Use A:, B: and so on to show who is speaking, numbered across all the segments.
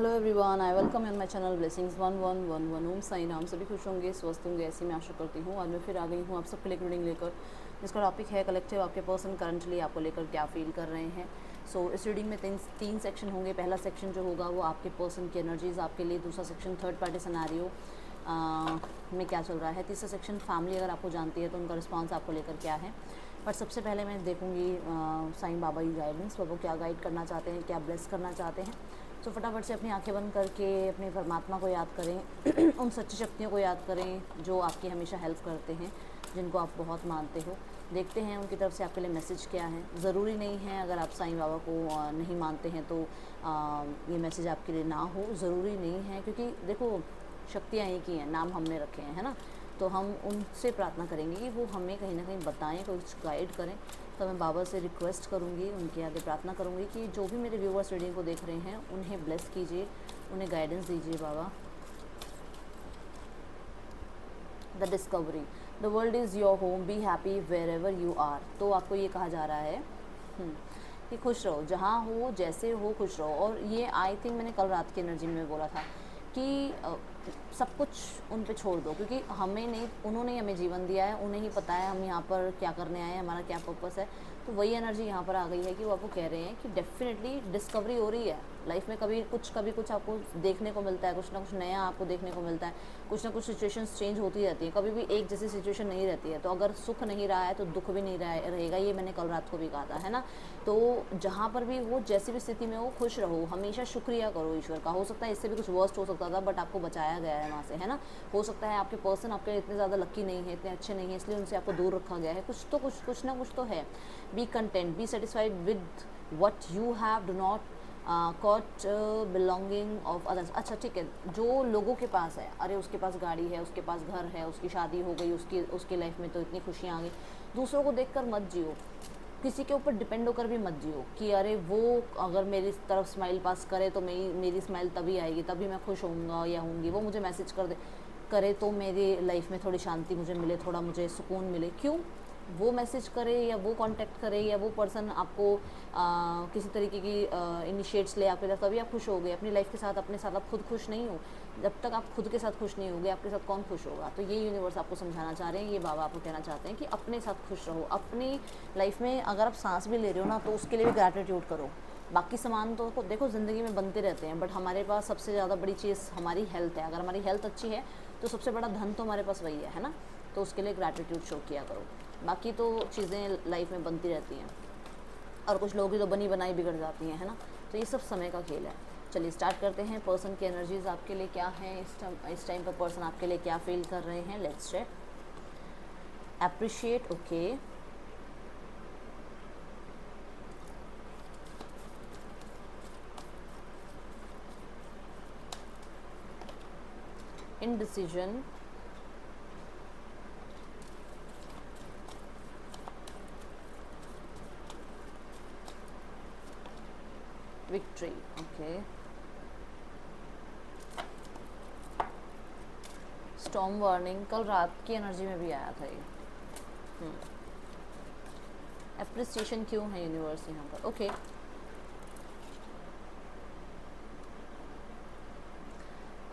A: Hello everyone, I welcome in my channel blessings 1111। ओम साई नाम। सभी खुश होंगे, स्वस्थ होंगे, ऐसी मैं आशा करती हूँ। आज मैं फिर आ गई हूँ आप सबके लिए रीडिंग लेकर, जिसका टॉपिक है कलेक्टिव। आपके पर्सन करंटली आपको लेकर क्या फील कर रहे हैं। इस रीडिंग में तीन सेक्शन होंगे। पहला सेक्शन जो होगा वो आपके पर्सन की एनर्जीज़ आपके लिए, दूसरा सेक्शन थर्ड पार्टी सिनेरियो में क्या चल रहा है, तीसरा सेक्शन फैमिली अगर आपको जानती है तो उनका रिस्पॉन्स आपको लेकर क्या है। बट सबसे पहले मैं देखूंगी साईं बाबा की गाइडेंस, वो क्या गाइड करना चाहते हैं, क्या ब्लेस करना चाहते हैं। तो फटाफट से अपनी आंखें बंद करके अपने परमात्मा को याद करें उन सच्ची शक्तियों को याद करें जो आपकी हमेशा हेल्प करते हैं, जिनको आप बहुत मानते हो। देखते हैं उनकी तरफ से आपके लिए मैसेज क्या है। ज़रूरी नहीं है अगर आप साईं बाबा को नहीं मानते हैं तो ये मैसेज आपके लिए ना हो, ज़रूरी नहीं है। क्योंकि देखो, शक्तियाँ एक ही हैं, नाम हमने रखे हैं, है ना। तो हम उनसे प्रार्थना करेंगे कि वो हमें कहीं ना कहीं बताएं, कुछ गाइड करें। तो मैं बाबा से रिक्वेस्ट करूँगी, उनके आगे प्रार्थना करूँगी कि जो भी मेरे व्यूवर्स रीडिंग को देख रहे हैं उन्हें ब्लेस कीजिए, उन्हें गाइडेंस दीजिए बाबा। The discovery, the world is your home, be happy wherever you are. तो आपको ये कहा जा रहा है कि खुश रहो, जहाँ हो जैसे हो खुश रहो। और ये आई थिंक मैंने कल रात की एनर्जी में बोला था कि सब कुछ उन पे छोड़ दो, क्योंकि हमें नहीं, उन्होंने हमें जीवन दिया है, उन्हें ही पता है हम यहाँ पर क्या करने आए हैं, हमारा क्या पर्पस है। तो वही एनर्जी यहाँ पर आ गई है कि वो आपको कह रहे हैं कि डेफिनेटली डिस्कवरी हो रही है लाइफ में। कभी कुछ आपको देखने को मिलता है, कुछ ना कुछ नया आपको देखने को मिलता है, कुछ ना कुछ सिचुएशंस चेंज होती रहती है, कभी भी एक जैसी सिचुएशन नहीं रहती है। तो अगर सुख नहीं रहा है तो दुख भी नहीं रहेगा, ये मैंने कल रात को भी कहा था, है ना। तो जहाँ पर भी हो, जैसी भी स्थिति में हो, खुश रहो, हमेशा शुक्रिया करो ईश्वर का। हो सकता है इससे भी कुछ वर्स्ट हो सकता था, बट आपको बचाया गया है वहाँ से, है ना। हो सकता है आपके पर्सन आपके इतने ज़्यादा लकी नहीं है, इतने अच्छे नहीं है, इसलिए उनसे आपको दूर रखा गया है। कुछ ना कुछ तो है। B content, be satisfied with what you have, do not caught belonging of others. अच्छा ठीक है, जो लोगों के पास है, अरे उसके पास गाड़ी है, उसके पास घर है, उसकी शादी हो गई, उसकी लाइफ में तो इतनी खुशियाँ आ गई। दूसरों को देखकर मत जियो, किसी के ऊपर डिपेंड होकर भी मत जियो कि अरे वो अगर मेरी तरफ स्माइल पास करे तो मेरी स्माइल तभी आएगी, तभी मैं खुश होऊंगा या होंगी। वो मुझे मैसेज करे तो मेरी लाइफ में थोड़ी शांति मुझे मिले, थोड़ा मुझे सुकून मिले। क्यों वो मैसेज करे या वो कांटेक्ट करे या वो पर्सन आपको किसी तरीके की इनिशिएट्स ले आपके तरफ, तभी आप खुश हो गए अपनी लाइफ के साथ। अपने साथ आप खुद खुश नहीं हो, जब तक आप खुद के साथ खुश नहीं होगे आपके साथ कौन खुश होगा। तो ये यूनिवर्स आपको समझाना चाह रहे हैं, ये बाबा आपको कहना चाहते हैं कि अपने साथ खुश रहो। अपनी लाइफ में अगर आप सांस भी ले रहे हो ना, तो उसके लिए भी ग्रैटिट्यूड करो। बाकी सामान तो देखो ज़िंदगी में बनते रहते हैं, बट हमारे पास सबसे ज़्यादा बड़ी चीज़ हमारी हेल्थ है। अगर हमारी हेल्थ अच्छी है तो सबसे बड़ा धन तो हमारे पास वही है ना। तो उसके लिए ग्रैटिट्यूड शो किया करो। बाकी तो चीज़ें लाइफ में बनती रहती हैं, और कुछ लोगों की तो बनी बनाई बिगड़ जाती हैं, है ना। तो ये सब समय का खेल है। चलिए स्टार्ट करते हैं। पर्सन की एनर्जीज आपके लिए क्या है इस टाइम पर, पर्सन आपके लिए क्या फील कर रहे हैं। Let's check. Appreciate, okay. Indecision, victory, okay. Storm warning, कल रात की एनर्जी में भी आया था ये। एप्रिसिएशन क्यों है यूनिवर्स यहाँ पर, ओके।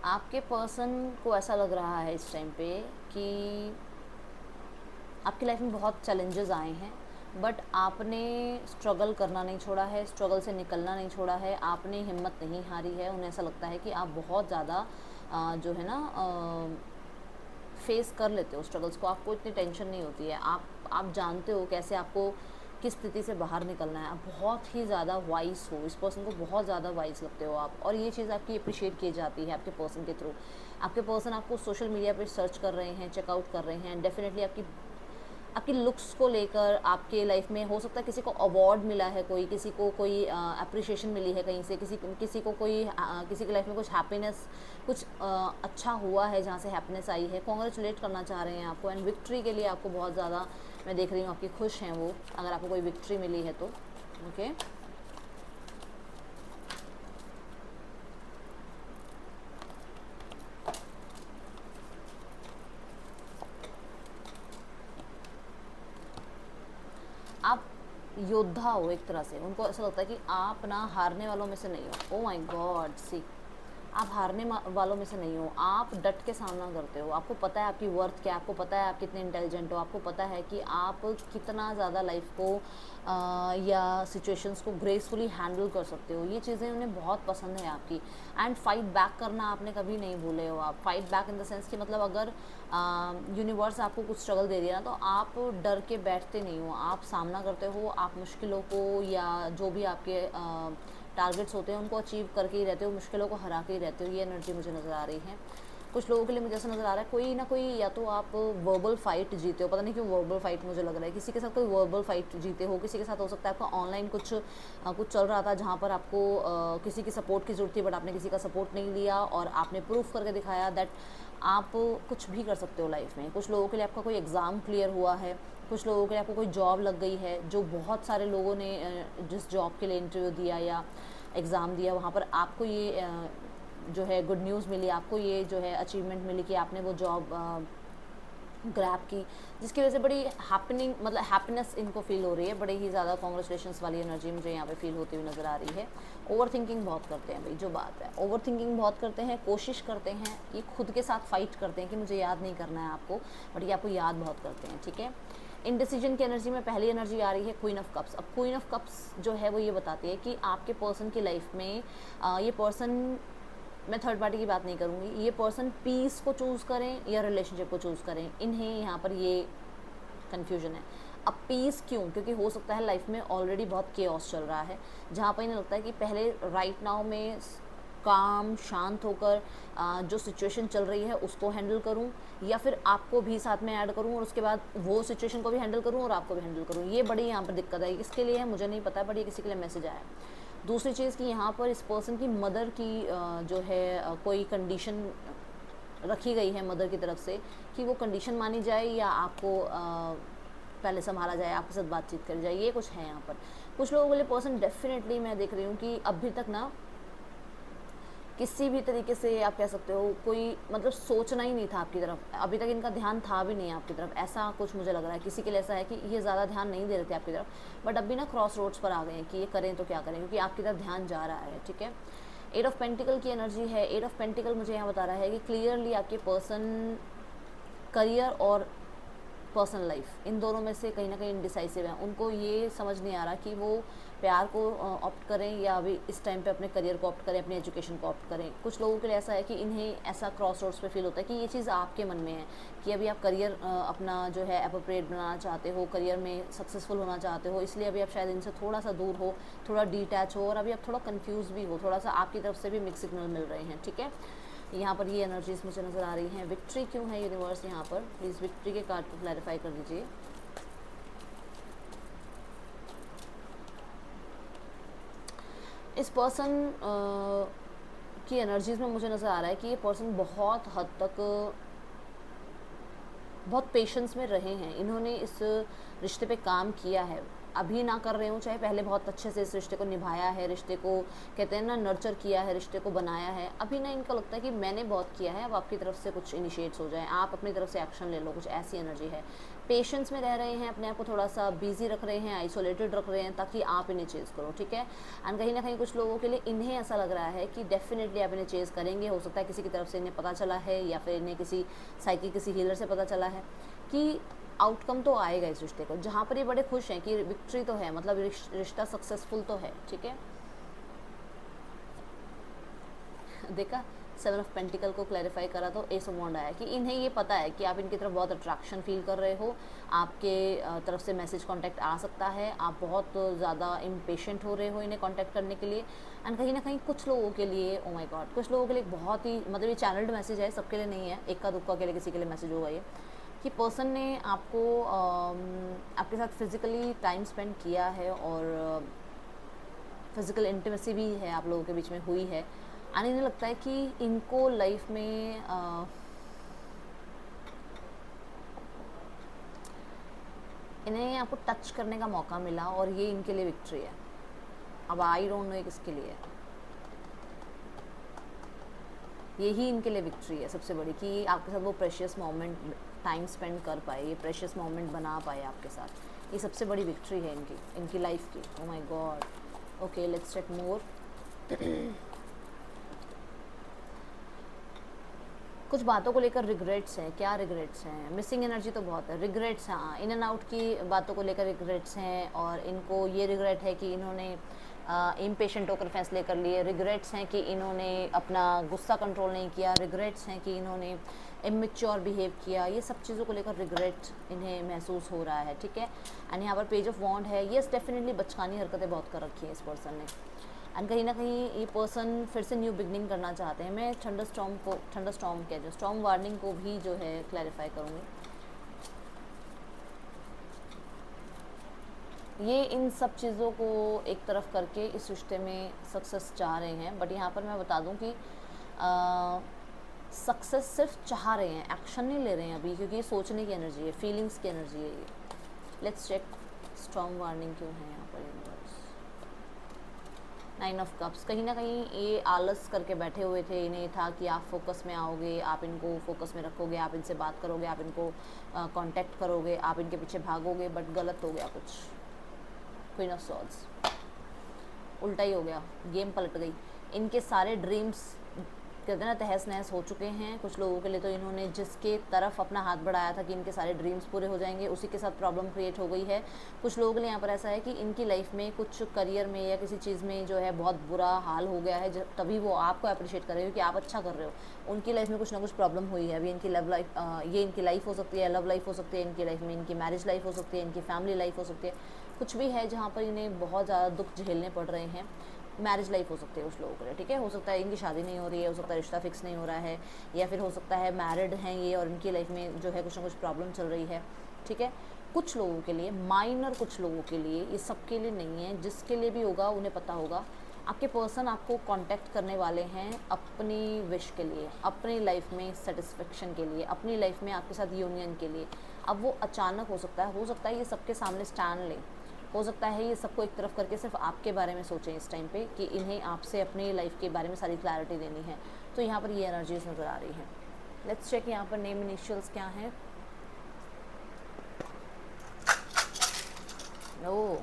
A: आपके पर्सन को ऐसा लग रहा है इस टाइम पे कि आपकी लाइफ में बहुत चैलेंजेस आए हैं, बट आपने स्ट्रगल करना नहीं छोड़ा है, स्ट्रगल से निकलना नहीं छोड़ा है, आपने हिम्मत नहीं हारी है। उन्हें ऐसा लगता है कि आप बहुत ज़्यादा जो है ना फेस कर लेते हो स्ट्रगल्स को, आपको इतनी टेंशन नहीं होती है। आप जानते हो कैसे आपको किस स्थिति से बाहर निकलना है। आप बहुत ही ज़्यादा वाइस हो, इस पर्सन को बहुत ज़्यादा वाइस लगते हो आप, और ये चीज़ आपकी अप्रिशिएट की जाती है आपके पर्सन के थ्रू। आपके पर्सन आपको सोशल मीडिया पे सर्च कर रहे हैं, चेकआउट कर रहे हैं। डेफिनेटली आपकी लुक्स को लेकर आपके लाइफ में हो सकता है किसी को अवार्ड मिला है, किसी को कोई अप्रिशिएशन मिली है कहीं से, किसी को कोई किसी की लाइफ में कुछ हैप्पीनेस, कुछ अच्छा हुआ है जहाँ से हैप्पीनेस आई है। कॉन्ग्रेचुलेट करना चाह रहे हैं आपको, एंड विक्ट्री के लिए आपको बहुत ज़्यादा मैं देख रही हूँ आपकी खुश हैं वो, अगर आपको कोई विक्ट्री मिली है तो, ओके। आप योद्धा हो एक तरह से, उनको ऐसा लगता है कि आप ना हारने वालों में से नहीं हो। ओ माय गॉड, सी आप हारने वालों में से नहीं हो, आप डट के सामना करते हो। आपको पता है आपकी वर्थ क्या है, आपको पता है आप कितने इंटेलिजेंट हो, आपको पता है कि आप कितना ज़्यादा लाइफ को या सिचुएशंस को ग्रेसफुली हैंडल कर सकते हो। ये चीज़ें उन्हें बहुत पसंद है आपकी। एंड फाइट बैक करना आपने कभी नहीं भूले हो। आप fight back in the sense कि मतलब अगर यूनिवर्स आपको कुछ स्ट्रगल दे रही है ना, तो आप डर के बैठते नहीं हो, आप सामना करते हो। आप मुश्किलों को या जो भी आपके टारगेट्स होते हैं उनको अचीव करके ही रहते हो, मुश्किलों को हरा के ही रहते हो। ये एनर्जी मुझे नज़र आ रही है। कुछ लोगों के लिए मुझे ऐसा नज़र आ रहा है कोई ना कोई, या तो आप वर्बल फाइट जीते हो, पता नहीं क्यों वर्बल फाइट मुझे लग रहा है, किसी के साथ कोई वर्बल फाइट जीते हो। किसी के साथ हो सकता है आपका ऑनलाइन कुछ चल रहा था जहाँ पर आपको किसी की सपोर्ट की ज़रूरत थी, बट आपने किसी का सपोर्ट नहीं लिया और आपने प्रूफ करके दिखाया दैट आप कुछ भी कर सकते हो लाइफ में। कुछ लोगों के लिए आपका कोई एग्ज़ाम क्लियर हुआ है, कुछ लोगों के लिए आपको कोई जॉब लग गई है। जो बहुत सारे लोगों ने जिस जॉब के लिए इंटरव्यू दिया या एग्ज़ाम दिया, वहाँ पर आपको ये जो है गुड न्यूज़ मिली, आपको ये जो है अचीवमेंट मिली कि आपने वो जॉब ग्रैब की, जिसकी वजह से बड़ी हैपनिंग, मतलब हैप्पीनेस इनको फील हो रही है। बड़े ही ज़्यादा कॉन्ग्रेचुलेशंस वाली एनर्जी मुझे यहाँ पे फील होती हुई नज़र आ रही है। ओवर थिंकिंग बहुत करते हैं भाई, जो बात है, ओवर थिंकिंग बहुत करते हैं, कोशिश करते हैं, ये खुद के साथ फाइट करते हैं कि मुझे याद नहीं करना है आपको, बट ये आपको याद बहुत करते हैं, ठीक है। इनडिसीजन की एनर्जी में पहली एनर्जी आ रही है क्वीन ऑफ कप्स। अब क्वीन ऑफ कप्स जो है वो ये बताती है कि आपके पर्सन की लाइफ में ये पर्सन, मैं थर्ड पार्टी की बात नहीं करूँगी, ये पर्सन पीस को चूज़ करें या रिलेशनशिप को चूज़ करें, इन्हें यहाँ पर ये कन्फ्यूजन है। अब पीस क्यों? क्योंकि हो सकता है लाइफ में ऑलरेडी बहुत केओस चल रहा है, जहाँ पर इन्हें लगता है कि पहले राइट नाउ में काम शांत होकर जो सिचुएशन चल रही है उसको हैंडल करूं, या फिर आपको भी साथ में ऐड करूं और उसके बाद वो सिचुएशन को भी हैंडल करूं और आपको भी हैंडल करूं। ये बड़ी यहाँ पर दिक्कत है, इसके लिए है मुझे नहीं पता, बट ये किसी के लिए मैसेज आया। दूसरी चीज़ कि यहाँ पर इस पर्सन की मदर की जो है कोई कंडीशन रखी गई है मदर की तरफ से कि वो कंडीशन मानी जाए या आपको पहले संभाला जाए, आपके साथ बातचीत करी जाए, ये कुछ है यहाँ पर। कुछ लोगों के लिए पर्सन डेफिनेटली मैं देख रही हूँ कि अभी तक ना किसी भी तरीके से आप कह सकते हो कोई मतलब सोचना ही नहीं था आपकी तरफ, अभी तक इनका ध्यान था भी नहीं आपकी तरफ, ऐसा कुछ मुझे लग रहा है। किसी के लिए ऐसा है कि ये ज़्यादा ध्यान नहीं दे रहे थे आपकी तरफ, बट अभी ना क्रॉस रोड्स पर आ गए हैं कि ये करें तो क्या करें, क्योंकि आपकी तरफ ध्यान जा रहा है, ठीक है। एट ऑफ पेंटिकल की एनर्जी है। एट ऑफ पेंटिकल मुझे यहाँ बता रहा है कि क्लियरली आपके पर्सन करियर और पर्सनल लाइफ, इन दोनों में से कहीं ना कहीं इनडिसाइसिव है। उनको ये समझ नहीं आ रहा कि वो प्यार को ऑप्ट करें या अभी इस टाइम पे अपने करियर को ऑप्ट करें, अपनी एजुकेशन को ऑप्ट करें। कुछ लोगों के लिए ऐसा है कि इन्हें ऐसा क्रॉस रोड्स पे फील होता है कि ये चीज़ आपके मन में है कि अभी आप करियर अपना जो है अप्रोप्रिएट बनाना चाहते हो, करियर में सक्सेसफुल होना चाहते हो, इसलिए अभी आप शायद इनसे थोड़ा सा दूर हो, थोड़ा डिटैच हो, और अभी आप थोड़ा कन्फ्यूज़ भी हो, थोड़ा सा आपकी तरफ से भी मिक्स सिग्नल मिल रहे हैं, ठीक है। यहाँ पर ये एनर्जीज मुझे नज़र आ रही हैं। विक्ट्री क्यों है यूनिवर्स यहाँ पर? प्लीज़ विक्ट्री के कार्ड को क्लैरिफाई कर दीजिए। इस पर्सन की एनर्जीज में मुझे नज़र आ रहा है कि ये पर्सन बहुत हद तक बहुत पेशेंस में रहे हैं। इन्होंने इस रिश्ते पे काम किया है, अभी ना कर रहे हो चाहे पहले बहुत अच्छे से इस रिश्ते को निभाया है, रिश्ते को कहते हैं ना नर्चर किया है, रिश्ते को बनाया है। अभी ना इनका लगता है कि मैंने बहुत किया है, अब आपकी तरफ से कुछ इनिशिएट्स हो जाए, आप अपनी तरफ से एक्शन ले लो, कुछ ऐसी एनर्जी है। पेशेंस में रह रहे हैं, अपने आप को थोड़ा सा बिजी रख रहे हैं, आइसोलेटेड रख रहे हैं ताकि आप इन्हें चेज़ करो, ठीक है। एंड कहीं ना कहीं कुछ लोगों के लिए इन्हें ऐसा लग रहा है कि डेफिनेटली आप इन्हें चेज़ करेंगे। हो सकता है किसी की तरफ से इन्हें पता चला है या फिर इन्हें किसी साइकी किसी हीलर से पता चला है कि आउटकम तो आएगा इस रिश्ते को, जहाँ पर ये बड़े खुश हैं कि विक्ट्री तो है, मतलब रिश्ता सक्सेसफुल तो है, ठीक है। देखा, 7 ऑफ पेंटिकल को क्लैरिफाई करा तो एस ऑफ वॉन्ड आया कि इन्हें ये पता है कि आप इनकी तरफ बहुत अट्रैक्शन फील कर रहे हो, आपके तरफ से मैसेज कांटेक्ट आ सकता है, आप बहुत ज़्यादा इम्पेशेंट हो रहे हो इन्हें कांटेक्ट करने के लिए। एंड कहीं ना कहीं कुछ लोगों के लिए, ओ माय गॉड, कुछ लोगों के लिए बहुत ही मतलब ये चैनल्ड मैसेज है, सबके लिए नहीं है, इक्का दुक्का के लिए किसी के लिए मैसेज होगा ये कि पर्सन ने आपको आपके साथ फिज़िकली टाइम स्पेंड किया है और फिज़िकल इंटीमेसी भी है आप लोगों के बीच में हुई है। एंड इन्हें लगता है कि इनको लाइफ में इन्हें आपको टच करने का मौका मिला और ये इनके लिए विक्ट्री है। अब आई डोंट नो ये किसके लिए है, यही इनके लिए विक्ट्री है सबसे बड़ी, कि आपके साथ वो प्रेशियस मोमेंट टाइम स्पेंड कर पाए, ये प्रेशियस मोमेंट बना पाए आपके साथ, ये सबसे बड़ी विक्ट्री है इनकी लाइफ की। Oh my god, okay let's check more. कुछ बातों को लेकर रिग्रेट्स हैं। क्या रिग्रेट्स हैं? मिसिंग एनर्जी तो बहुत है, रिग्रेट्स, हाँ, इन एंड आउट की बातों को लेकर रिग्रेट्स हैं, और इनको ये रिग्रेट है कि इन्होंने इम्पेशेंट होकर फैसले कर लिए, रिग्रेट्स हैं कि इन्होंने अपना गुस्सा कंट्रोल नहीं किया, रिग्रेट्स हैं कि इन्होंने इमेच्योर बिहेव किया, ये सब चीज़ों को लेकर रिग्रेट इन्हें महसूस हो रहा है, ठीक है। एंड यहाँ पर पेज ऑफ वॉन्ड है, येस डेफिनेटली बचकानी हरकतें बहुत कर रखी हैं इस पर्सन ने, एंड कहीं ना कहीं ये पर्सन फिर से न्यू बिगनिंग करना चाहते हैं। मैं थंडर स्टॉर्म क्या जो स्टॉर्म वार्निंग को भी जो है क्लैरिफाई करूँगी। ये इन सब चीज़ों को एक तरफ करके इस रिश्ते में सक्सेस चाह रहे हैं, बट यहाँ पर मैं बता दूँ कि सक्सेस सिर्फ चाह रहे हैं, एक्शन नहीं ले रहे हैं अभी, क्योंकि ये सोचने की एनर्जी है, फीलिंग्स की एनर्जी है ये। लेट्स चेक स्ट्रॉन्ग वार्निंग क्यों है यहाँ पर। नाइन ऑफ कप्स, कहीं ना कहीं ये आलस करके बैठे हुए थे, इन्हें था कि आप फोकस में आओगे, आप इनको फोकस में रखोगे, आप इनसे बात करोगे, आप इनको कांटेक्ट करोगे, आप इनके पीछे भागोगे, बट गलत हो गया कुछ। क्वीन ऑफ सॉर्ड्स, उल्टा ही हो गया, गेम पलट गई। इनके सारे ड्रीम्स कहते हैं ना तहस नहस हो चुके हैं। कुछ लोगों के लिए तो इन्होंने जिसके तरफ अपना हाथ बढ़ाया था कि इनके सारे ड्रीम्स पूरे हो जाएंगे, उसी के साथ प्रॉब्लम क्रिएट हो गई है। कुछ लोगों के लिए यहाँ पर ऐसा है कि इनकी लाइफ में कुछ करियर में या किसी चीज़ में जो है बहुत बुरा हाल हो गया है, तभी वो आपको अप्रिशिएट कर रहे हो कि आप अच्छा कर रहे हो। उनकी लाइफ में कुछ ना कुछ प्रॉब्लम हुई है अभी। इनकी लव लाइफ, ये इनकी लाइफ हो सकती है, लव लाइफ हो सकती है इनकी लाइफ में, इनकी मैरिज लाइफ हो सकती है, इनकी फैमिली लाइफ हो सकती है, कुछ भी है जहाँ पर इन्हें बहुत ज़्यादा दुख झेलने पड़ रहे हैं। मैरिज लाइफ हो सकती है उस लोगों के लिए, ठीक है। हो सकता है इनकी शादी नहीं हो रही है, हो सकता है रिश्ता फिक्स नहीं हो रहा है, या फिर हो सकता है मैरिड हैं ये और इनकी लाइफ में जो है कुछ ना कुछ प्रॉब्लम चल रही है, ठीक है। कुछ लोगों के लिए माइनर, कुछ लोगों के लिए, ये सबके लिए नहीं है। जिसके लिए भी होगा उन्हें पता होगा आपके पर्सन आपको कांटेक्ट करने वाले हैं अपनी विश के लिए, अपनी लाइफ में सेटिस्फेक्शन के लिए, अपनी लाइफ में आपके साथ यूनियन के लिए। अब वो अचानक हो सकता है ये सबके सामने स्टैंड लें, हो सकता है ये सबको एक तरफ करके सिर्फ आपके बारे में सोचें इस टाइम पे कि इन्हें आपसे अपनी लाइफ के बारे में सारी क्लैरिटी देनी है। तो यहाँ पर ये एनर्जीज नज़र आ रही हैं। लेट्स चेक यहाँ पर नेम इनिशियल्स क्या हैं। ओह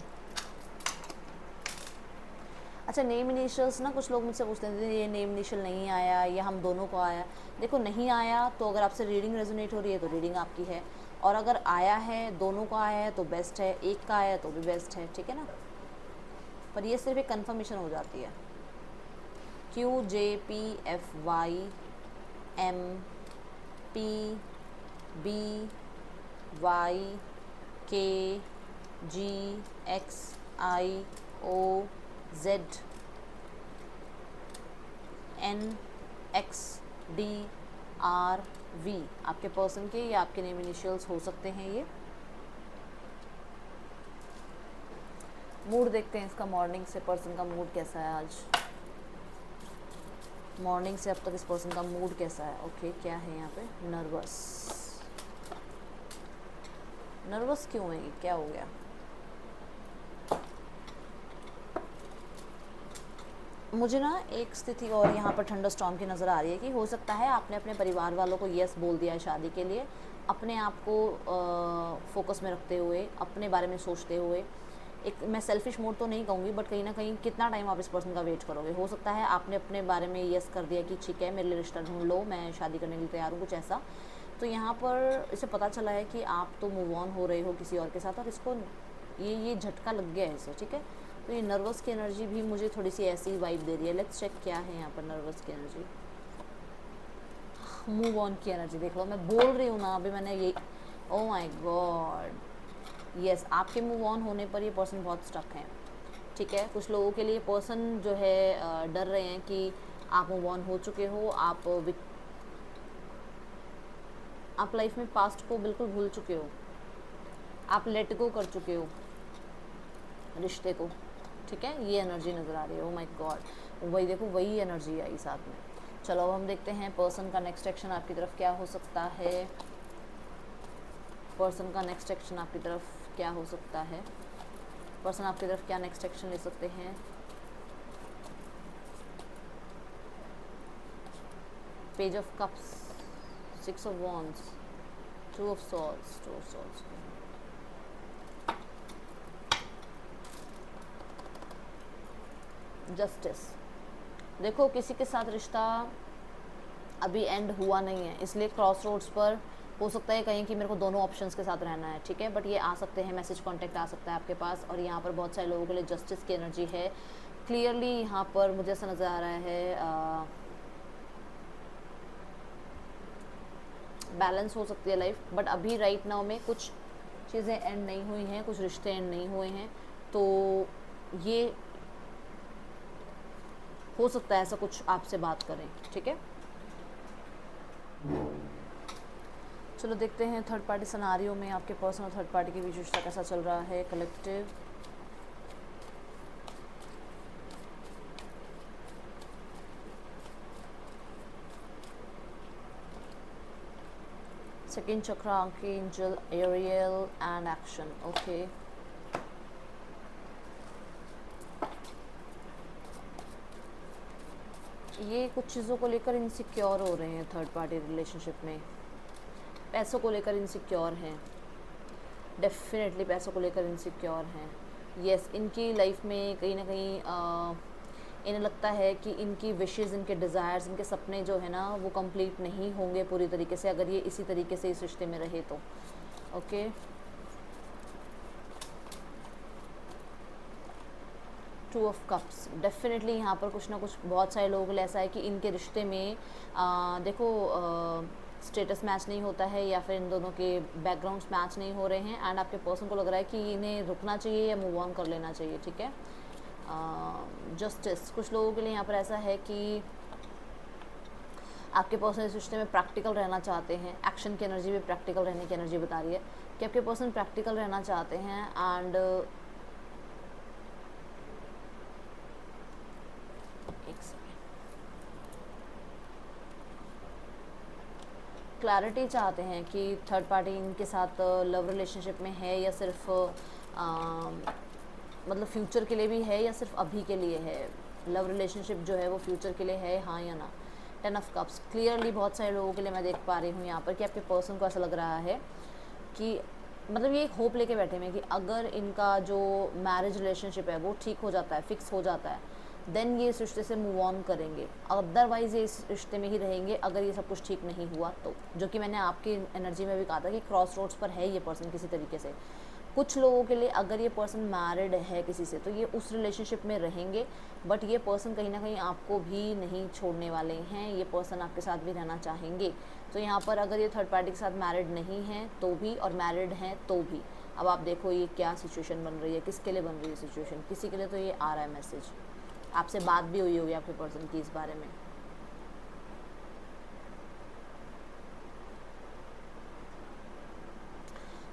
A: अच्छा, नेम इनिशियल्स ना कुछ लोग मुझसे पूछते हैं ये नेम इनिशियल नहीं आया या हम दोनों को आया। देखो नहीं आया तो अगर आपसे रीडिंग रेजोनेट हो रही है तो रीडिंग आपकी है, और अगर आया है, दोनों का आया है तो बेस्ट है, एक का आया है तो भी बेस्ट है, ठीक है ना। पर ये सिर्फ एक कन्फर्मेशन हो जाती है। QJPYKGXIOZNXDRV आपके पर्सन के या आपके नेम इनिशियल्स हो सकते हैं ये। मूड देखते हैं इसका, मॉर्निंग से पर्सन का मूड कैसा है आज, मॉर्निंग से अब तक इस पर्सन का मूड कैसा है। ओके क्या है यहाँ पे, नर्वस क्यों है ये, क्या हो गया। मुझे ना एक स्थिति और यहाँ पर थंडर स्टॉर्म की नज़र आ रही है कि हो सकता है आपने अपने परिवार वालों को यस बोल दिया है शादी के लिए, अपने आप को फोकस में रखते हुए, अपने बारे में सोचते हुए। एक मैं सेल्फिश मोड तो नहीं कहूँगी, बट कहीं ना कहीं कितना टाइम आप इस पर्सन का वेट करोगे। हो सकता है आपने अपने बारे में यस कर दिया कि ठीक है मेरे लिए रिश्ता ढूंढ लो, मैं शादी करने के लिए तैयार हूँ, कुछ ऐसा। तो यहाँ पर इसे पता चला है कि आप तो मूव ऑन हो रहे हो किसी और के साथ, और इसको ये झटका लग गया है इसे, ठीक है। तो ये नर्वस की एनर्जी भी मुझे थोड़ी सी ऐसी वाइब दे रही है। लेट्स चेक क्या है यहाँ पर नर्वस की एनर्जी। मूव ऑन की एनर्जी देख लो, मैं बोल रही हूँ ना अभी मैंने ये, ओ माय गॉड, यस आपके मूव ऑन होने पर ये पर्सन बहुत स्टक है, ठीक है। कुछ लोगों के लिए पर्सन जो है डर रहे हैं कि आप मूव ऑन हो चुके हो, आप लाइफ में पास्ट को बिल्कुल भूल चुके हो, आप लेट गो कर चुके हो रिश्ते को, ठीक है। ये एनर्जी नज़र आ रही है। ओ माय गॉड, वही देखो वही एनर्जी आई साथ में। चलो अब हम देखते हैं पर्सन का नेक्स्ट एक्शन आपकी तरफ क्या हो सकता है। पर्सन का नेक्स्ट एक्शन आपकी तरफ क्या हो सकता है, पर्सन आपकी तरफ क्या नेक्स्ट एक्शन ले सकते हैं। Page of cups, 6 of wands, 2 of swords, justice. देखो किसी के साथ रिश्ता अभी एंड हुआ नहीं है, इसलिए क्रॉस रोड्स पर हो सकता है कहीं कि मेरे को दोनों ऑप्शंस के साथ रहना है, ठीक है, बट ये आ सकते हैं, मैसेज कॉन्टैक्ट आ सकता है आपके पास। और यहाँ पर बहुत सारे लोगों के लिए जस्टिस की एनर्जी है क्लियरली। यहाँ पर मुझे ऐसा नज़र आ रहा है बैलेंस हो सकती है लाइफ, बट अभी राइट नाउ में कुछ चीज़ें एंड नहीं हुई हैं, कुछ रिश्ते एंड नहीं हुए हैं, तो ये हो सकता है ऐसा कुछ आपसे बात करें, ठीक है। चलो देखते हैं थर्ड पार्टी सिनेरियो में आपके पर्सन और थर्ड पार्टी के बीच रिश्ता कैसा चल रहा है। Collective, second chakra, archangel Ariel and action. Okay, ये कुछ चीज़ों को लेकर इनसिक्योर हो रहे हैं थर्ड पार्टी रिलेशनशिप में, पैसों को लेकर इनसिक्योर हैं, डेफिनेटली पैसों को लेकर इनसिक्योर हैं। यस, इनकी लाइफ में कहीं ना कहीं इन्हें लगता है कि इनकी विशेज़, इनके डिज़ायर्स, इनके सपने जो है ना वो कंप्लीट नहीं होंगे पूरी तरीके से अगर ये इसी तरीके से इस रिश्ते में रहे तो। Okay, two of cups, definitely यहाँ पर कुछ ना कुछ बहुत सारे लोगों के लिए ऐसा है कि इनके रिश्ते में देखो स्टेटस मैच नहीं होता है या फिर इन दोनों के बैकग्राउंड्स मैच नहीं हो रहे हैं, एंड आपके पर्सन को लग रहा है कि इन्हें रुकना चाहिए या मूव ऑन कर लेना चाहिए, ठीक है। जस्टिस, कुछ लोगों के लिए यहाँ पर ऐसा है कि आपके पर्सन इस रिश्ते में प्रैक्टिकल रहना चाहते हैं। एक्शन की एनर्जी भी प्रैक्टिकल रहने की एनर्जी बता रही है कि आपके पर्सन प्रैक्टिकल रहना चाहते हैं, एंड क्लैरिटी चाहते हैं कि थर्ड पार्टी इनके साथ लव रिलेशनशिप में है या सिर्फ मतलब फ्यूचर के लिए भी है या सिर्फ अभी के लिए है। लव रिलेशनशिप जो है वो फ्यूचर के लिए है, हाँ या ना। 10 ऑफ कप्स, क्लियरली बहुत सारे लोगों के लिए मैं देख पा रही हूँ यहाँ पर कि आपके पर्सन को ऐसा लग रहा है कि मतलब ये एक होप लेके बैठे हुए हैं कि अगर इनका जो मैरिज रिलेशनशिप है वो ठीक हो जाता है, फिक्स हो जाता है, देन ये इस रिश्ते से मूव ऑन करेंगे, अदरवाइज़ ये इस रिश्ते में ही रहेंगे अगर ये सब कुछ ठीक नहीं हुआ तो। जो कि मैंने आपकी एनर्जी में भी कहा था कि क्रॉस रोड्स पर है ये पर्सन किसी तरीके से। कुछ लोगों के लिए अगर ये पर्सन मैरिड है किसी से तो ये उस रिलेशनशिप में रहेंगे, बट ये पर्सन कहीं ना कहीं आपको भी नहीं छोड़ने वाले हैं, ये पर्सन आपके साथ भी रहना चाहेंगे। तो यहाँ पर अगर ये थर्ड पार्टी के साथ मैरिड नहीं है तो भी और मैरिड हैं तो भी, अब आप देखो ये क्या सिचुएशन बन रही है, किसके लिए बन रही है सिचुएशन। किसी के लिए तो ये आ रहा है मैसेज, आपसे बात भी हुई होगी आपके पर्सन की इस बारे में।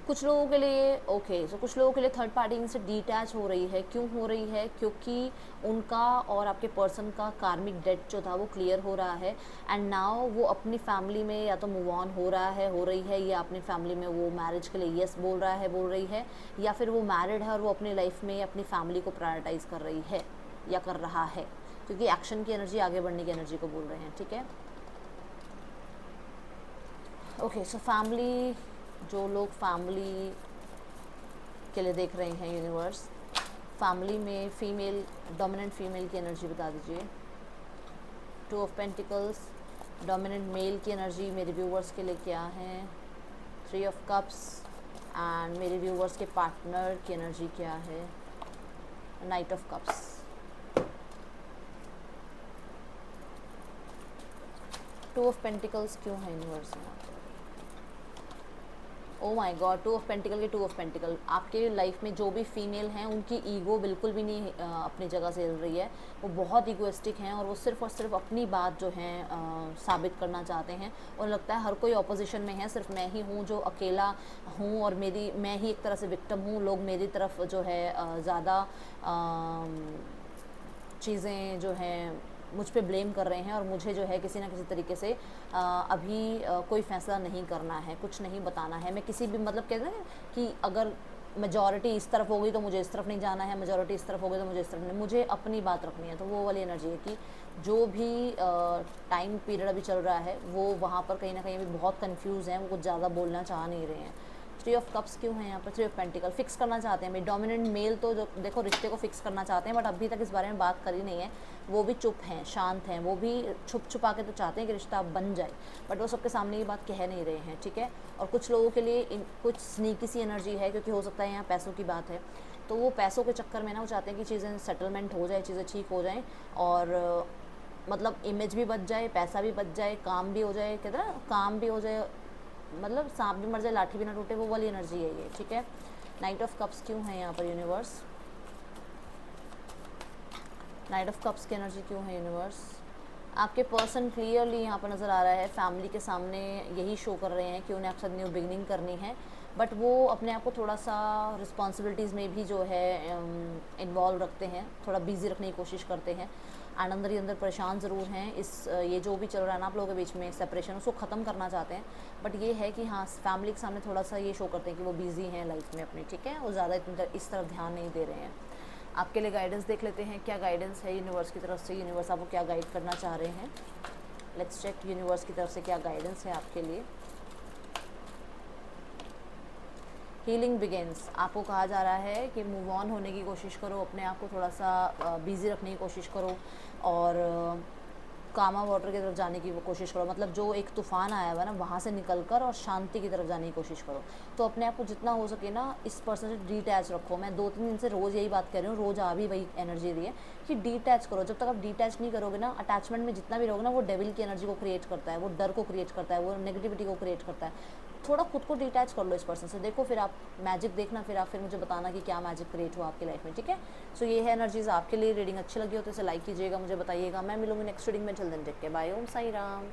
A: कुछ लोगों के लिए ओके, सो कुछ लोगों के लिए थर्ड पार्टी इनसे डिटैच हो रही है। क्यों हो रही है? क्योंकि उनका और आपके पर्सन का कार्मिक डेट जो था वो क्लियर हो रहा है, एंड नाउ वो अपनी फैमिली में या तो मूव ऑन हो रहा है, हो रही है, या अपनी फैमिली में वो मैरिज के लिए यस बोल रहा है, बोल रही है, या फिर वो मैरिड है और वो अपनी लाइफ में अपनी फैमिली को प्रायोरिटाइज़ कर रही है या कर रहा है, क्योंकि एक्शन की एनर्जी, आगे बढ़ने की एनर्जी को बोल रहे हैं, ठीक है। ओके, सो फैमिली, जो लोग फैमिली के लिए देख रहे हैं यूनिवर्स, फैमिली में फीमेल, डोमिनेंट फीमेल की एनर्जी बता दीजिए। 2 ऑफ पेंटिकल्स, डोमिनेंट मेल की एनर्जी मेरे व्यूवर्स के लिए क्या है। 3 ऑफ कप्स, एंड मेरे व्यूवर्स के पार्टनर की एनर्जी क्या है। Night of cups. Two of pentacles क्यों है यूनिवर्स में? ओ माय गॉड, 2 ऑफ पेंटिकल के 2 ऑफ पेंटिकल, आपके लाइफ में जो भी फीमेल हैं उनकी ईगो बिल्कुल भी नहीं अपनी जगह से हिल रही है। वो बहुत ईगोइस्टिक हैं और वो सिर्फ और सिर्फ अपनी बात जो है साबित करना चाहते हैं, और लगता है हर कोई ऑपोजिशन में है, सिर्फ मैं ही हूँ जो अकेला हूँ और मैं ही एक तरह से विक्टिम हूँ। लोग मेरी तरफ जो है ज़्यादा चीज़ें जो हैं मुझ पे ब्लेम कर रहे हैं, और मुझे जो है किसी ना किसी तरीके से अभी कोई फ़ैसला नहीं करना है, कुछ नहीं बताना है। मैं किसी भी मतलब कहते हैं कि अगर मेजॉरिटी इस तरफ हो गई तो मुझे इस तरफ नहीं जाना है, मेजॉरिटी इस तरफ हो गई तो मुझे इस तरफ नहीं, मुझे अपनी बात रखनी है। तो वो वाली एनर्जी है कि जो भी टाइम पीरियड अभी चल रहा है वो वहाँ पर कहीं ना कहीं भी बहुत कंफ्यूज हैं, वो कुछ ज़्यादा बोलना चाह नहीं रहे हैं, 3 ऑफ कप्स क्यों है यहाँ पर? 3 ऑफ पेंटिकल, फिक्स करना चाहते हैं भाई। डोमिनेंट मेल तो जो देखो रिश्ते को फिक्स करना चाहते हैं, बट अभी तक इस बारे में बात करी नहीं है। वो भी चुप हैं, शांत हैं, वो भी छुप छुपा के तो चाहते हैं कि रिश्ता बन जाए, बट वो सबके सामने ये बात कह नहीं रहे हैं, ठीक है। और कुछ लोगों के लिए कुछ स्नीकी सी एनर्जी है, क्योंकि हो सकता है यहाँ पैसों की बात है, तो वो पैसों के चक्कर में ना वो चाहते हैं कि चीज़ें सेटलमेंट हो जाए, चीज़ें ठीक हो जाएँ, और मतलब इमेज भी बच जाए, पैसा भी बच जाए, काम भी हो जाए, कहते हैं ना काम भी हो जाए, मतलब सांप भी मर जाए लाठी भी ना टूटे, वो वाली एनर्जी है ये, ठीक है। नाइट ऑफ कप्स क्यों है यहाँ पर यूनिवर्स? नाइट ऑफ कप्स की एनर्जी क्यों है यूनिवर्स? आपके पर्सन क्लियरली यहाँ पर नज़र आ रहा है, फैमिली के सामने यही शो कर रहे हैं कि उन्हें आपके साथ न्यू बिगनिंग करनी है, बट वो अपने आप को थोड़ा सा रिस्पॉन्सिबिलिटीज़ में भी जो है इन्वॉल्व रखते हैं, थोड़ा बिजी रखने की कोशिश करते हैं, एंड अंदर ही अंदर परेशान ज़रूर हैं। इस ये जो भी चल रहा है ना आप लोगों के बीच में सेपरेशन, उसको ख़त्म करना चाहते हैं, बट ये है कि हाँ फैमिली के सामने थोड़ा सा ये शो करते हैं कि वो बिज़ी हैं लाइफ में अपनी, ठीक है, वो ज़्यादा इस तरफ ध्यान नहीं दे रहे हैं। आपके लिए गाइडेंस देख लेते हैं, क्या गाइडेंस है यूनिवर्स की तरफ से, यूनिवर्स आपको क्या गाइड करना चाह रहे हैं। लेट्स चेक यूनिवर्स की तरफ से क्या गाइडेंस है आपके लिए। हीलिंग बिगेन्स, आपको कहा जा रहा है कि मूव ऑन होने की कोशिश करो, अपने आप को थोड़ा सा बिज़ी रखने की कोशिश करो, और कामा वाटर की तरफ जाने की वो कोशिश करो, मतलब जो एक तूफ़ान आया हुआ ना वहाँ से निकल कर और शांति की तरफ जाने की कोशिश करो। तो अपने आप को जितना हो सके ना इस पर्सन से डिटैच रखो। मैं 2-3 दिन से रोज़ यही बात कर रही हूँ, रोज़ आ भी वही एनर्जी रही है कि डिटैच करो। जब तक आप डिटैच नहीं करोगे ना, अटैचमेंट में जितना भी रहोगे ना, वो डेविल की एनर्जी को क्रिएट करता है, वो डर को क्रिएट करता है, वो नेगेटिविटी को क्रिएट करता है। थोड़ा खुद को डिटैच कर लो इस पर्सन से, देखो फिर आप मैजिक देखना, फिर आप फिर मुझे बताना कि क्या मैजिक क्रिएट हुआ आपकी लाइफ में, ठीक है। सो ये है एनर्जीज आपके लिए। रीडिंग अच्छी लगी हो तो इसे लाइक कीजिएगा, मुझे बताइएगा। मैं मिलूंगी नेक्स्ट रीडिंग में, चल दिन टेक के बाय। ओम साई राम।